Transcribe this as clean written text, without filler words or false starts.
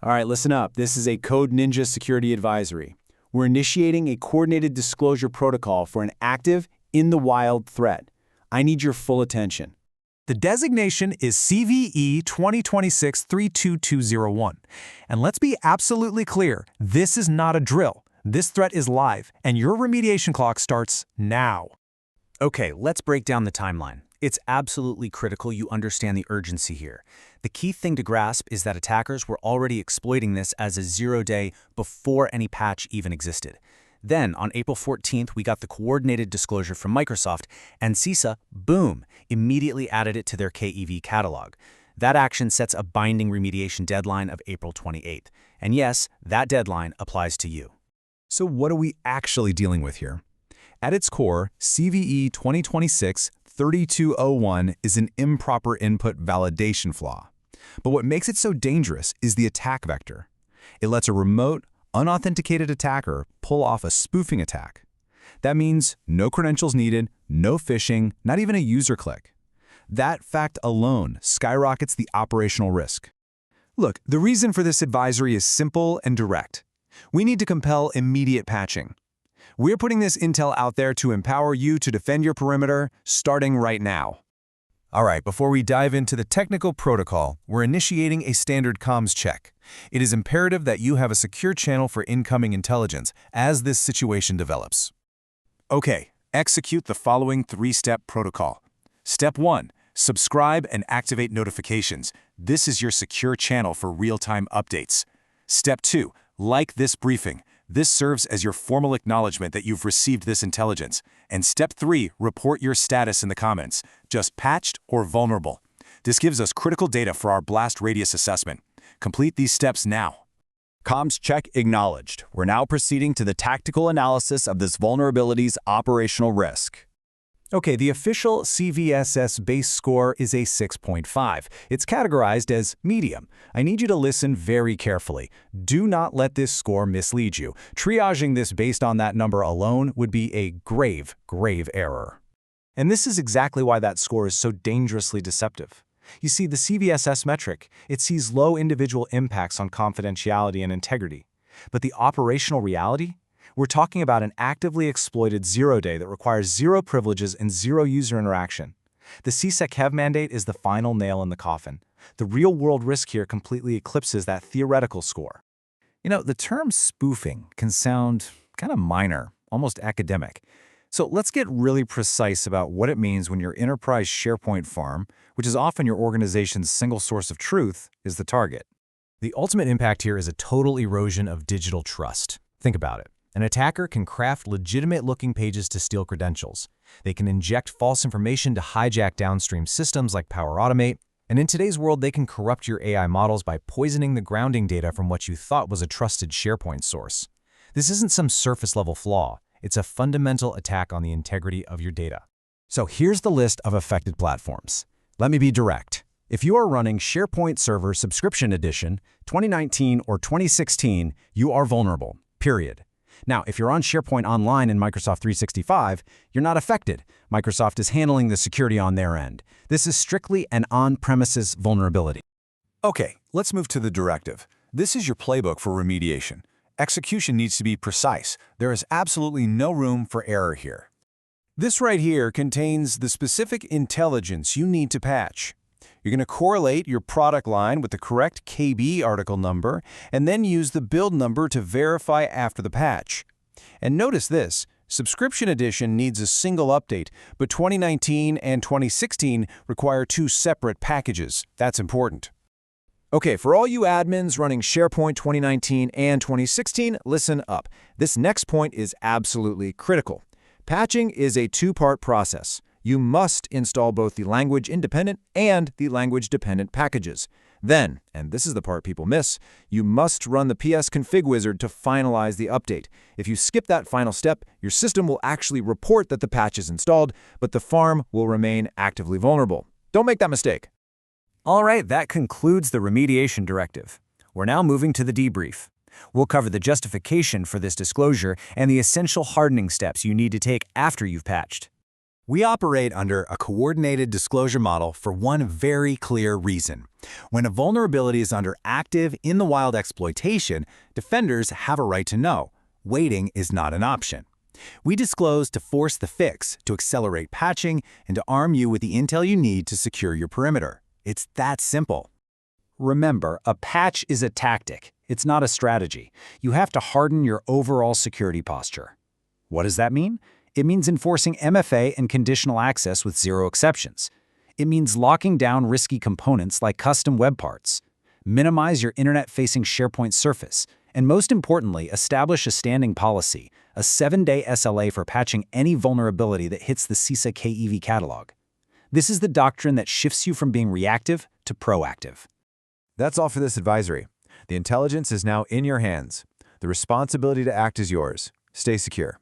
All right, listen up. This is a Code Ninja security advisory. We're initiating a coordinated disclosure protocol for an active, in the wild threat. I need your full attention. The designation is CVE-2026-32201. And let's be absolutely clear, this is not a drill. This threat is live, and your remediation clock starts now. Okay, let's break down the timeline. It's absolutely critical you understand the urgency here. The key thing to grasp is that attackers were already exploiting this as a zero-day before any patch even existed. Then, on April 14th, we got the coordinated disclosure from Microsoft, and CISA, boom, immediately added it to their KEV catalog. That action sets a binding remediation deadline of April 28th. And yes, that deadline applies to you. So what are we actually dealing with here? At its core, CVE 2026-32201 is an improper input validation flaw. But what makes it so dangerous is the attack vector. It lets a remote, unauthenticated attacker pull off a spoofing attack. That means no credentials needed, no phishing, not even a user click. That fact alone skyrockets the operational risk. Look, the reason for this advisory is simple and direct. We need to compel immediate patching. We're putting this intel out there to empower you to defend your perimeter, starting right now. All right, before we dive into the technical protocol, we're initiating a standard comms check. It is imperative that you have a secure channel for incoming intelligence as this situation develops. Okay, execute the following three-step protocol. Step 1. Subscribe and activate notifications. This is your secure channel for real-time updates. Step 2. Like this briefing. This serves as your formal acknowledgement that you've received this intelligence. And Step 3, report your status in the comments, just patched or vulnerable. This gives us critical data for our blast radius assessment. Complete these steps now. Comms check acknowledged. We're now proceeding to the tactical analysis of this vulnerability's operational risk. Okay, the official CVSS base score is a 6.5. It's categorized as medium. I need you to listen very carefully. Do not let this score mislead you. Triaging this based on that number alone would be a grave, grave error. And this is exactly why that score is so dangerously deceptive. You see, the CVSS metric, it sees low individual impacts on confidentiality and integrity. But the operational reality? We're talking about an actively exploited zero-day that requires zero privileges and zero user interaction. The CISA KEV mandate is the final nail in the coffin. The real-world risk here completely eclipses that theoretical score. You know, the term spoofing can sound kind of minor, almost academic. So let's get really precise about what it means when your enterprise SharePoint farm, which is often your organization's single source of truth, is the target. The ultimate impact here is a total erosion of digital trust. Think about it. An attacker can craft legitimate-looking pages to steal credentials. They can inject false information to hijack downstream systems like Power Automate. And in today's world, they can corrupt your AI models by poisoning the grounding data from what you thought was a trusted SharePoint source. This isn't some surface-level flaw. It's a fundamental attack on the integrity of your data. So here's the list of affected platforms. Let me be direct. If you are running SharePoint Server Subscription Edition 2019 or 2016, you are vulnerable, period. Now, if you're on SharePoint Online in Microsoft 365, you're not affected. Microsoft is handling the security on their end. This is strictly an on-premises vulnerability. Okay, let's move to the directive. This is your playbook for remediation. Execution needs to be precise. There is absolutely no room for error here. This right here contains the specific intelligence you need to patch. You're going to correlate your product line with the correct KB article number and then use the build number to verify after the patch. And notice this, Subscription Edition needs a single update, but 2019 and 2016 require two separate packages. That's important. Okay, for all you admins running SharePoint 2019 and 2016, listen up. This next point is absolutely critical. Patching is a two-part process. You must install both the language-independent and the language-dependent packages. Then, and this is the part people miss, you must run the PS config wizard to finalize the update. If you skip that final step, your system will actually report that the patch is installed, but the farm will remain actively vulnerable. Don't make that mistake. All right, that concludes the remediation directive. We're now moving to the debrief. We'll cover the justification for this disclosure and the essential hardening steps you need to take after you've patched. We operate under a coordinated disclosure model for one very clear reason. When a vulnerability is under active in-the-wild exploitation, defenders have a right to know. Waiting is not an option. We disclose to force the fix, to accelerate patching, and to arm you with the intel you need to secure your perimeter. It's that simple. Remember, a patch is a tactic. It's not a strategy. You have to harden your overall security posture. What does that mean? It means enforcing MFA and conditional access with zero exceptions. It means locking down risky components like custom web parts. Minimize your internet-facing SharePoint surface. And most importantly, establish a standing policy, a 7-day SLA for patching any vulnerability that hits the CISA KEV catalog. This is the doctrine that shifts you from being reactive to proactive. That's all for this advisory. The intelligence is now in your hands. The responsibility to act is yours. Stay secure.